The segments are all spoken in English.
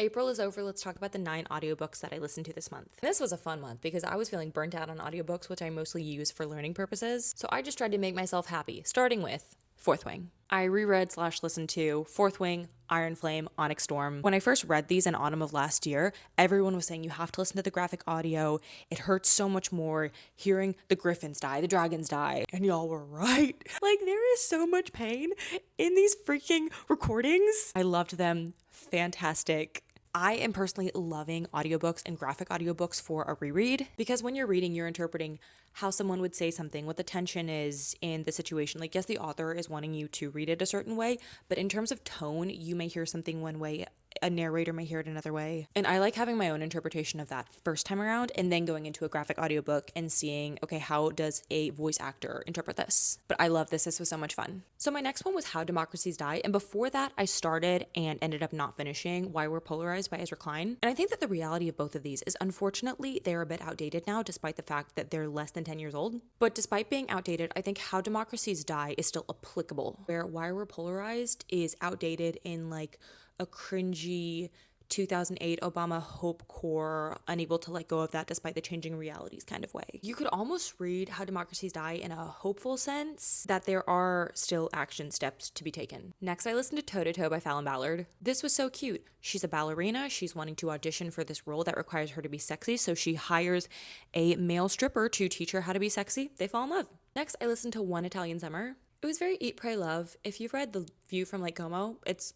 April is over. Let's talk about the 9 audiobooks that I listened to this month. This was a fun month because I was feeling burnt out on audiobooks, which I mostly use for learning purposes. So I just tried to make myself happy, starting with Fourth Wing. I reread slash listened to Fourth Wing, Iron Flame, Onyx Storm. When I first read these in autumn of last year, everyone was saying you have to listen to the graphic audio. It hurts so much more hearing the griffins die, the dragons die. And y'all were right. Like, there is so much pain in these freaking recordings. I loved them. Fantastic. I am personally loving audiobooks and graphic audiobooks for a reread because when you're reading, you're interpreting how someone would say something, what the tension is in the situation. Like, yes, the author is wanting you to read it a certain way, but in terms of tone, you may hear something one way, a narrator may hear it another way. And I like having my own interpretation of that first time around and then going into a graphic audiobook and seeing, okay, how does a voice actor interpret this? But I love this. This was so much fun. So my next one was How Democracies Die. And before that, I started and ended up not finishing Why We're Polarized by Ezra Klein. And I think that the reality of both of these is unfortunately they're a bit outdated now, despite the fact that they're less than 10 years old. But despite being outdated, I think How Democracies Die is still applicable, where Why We're Polarized is outdated in like a cringy 2008 Obama Hope Corps, unable to let go of that despite the changing realities kind of way. You could almost read How Democracies Die in a hopeful sense that there are still action steps to be taken. Next, I listened to Toe to Toe by Fallon Ballard. This was so cute. She's a ballerina. She's wanting to audition for this role that requires her to be sexy, so she hires a male stripper to teach her how to be sexy. They fall in love. Next, I listened to One Italian Summer. It was very Eat, Pray, Love. If you've read The View from Lake Como, it's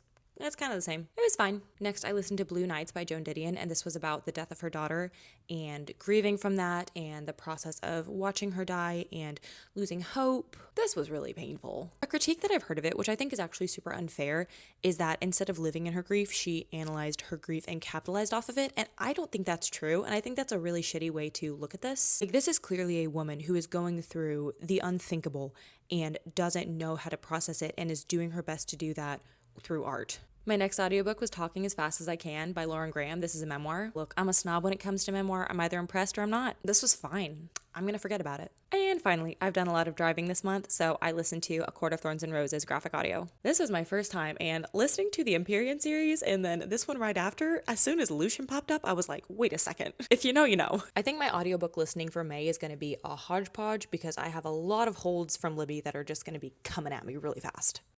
kind of the same. It was fine. Next, I listened to Blue Nights by Joan Didion, and this was about the death of her daughter and grieving from that and the process of watching her die and losing hope. This was really painful. A critique that I've heard of it, which I think is actually super unfair, is that instead of living in her grief, she analyzed her grief and capitalized off of it, and I don't think that's true, and I think that's a really shitty way to look at this. Like, this is clearly a woman who is going through the unthinkable and doesn't know how to process it and is doing her best to do that through art. My next audiobook was Talking as Fast as I Can by Lauren Graham. This is a memoir. Look, I'm a snob when it comes to memoir. I'm either impressed or I'm not. This was fine. I'm gonna forget about it. And finally, I've done a lot of driving this month, so I listened to A Court of Thorns and Roses graphic audio. This was my first time, and listening to the Empyrean series and then this one right after, as soon as Lucian popped up, I was like, wait a second. If you know, you know. I think my audiobook listening for May is gonna be a hodgepodge because I have a lot of holds from Libby that are just gonna be coming at me really fast.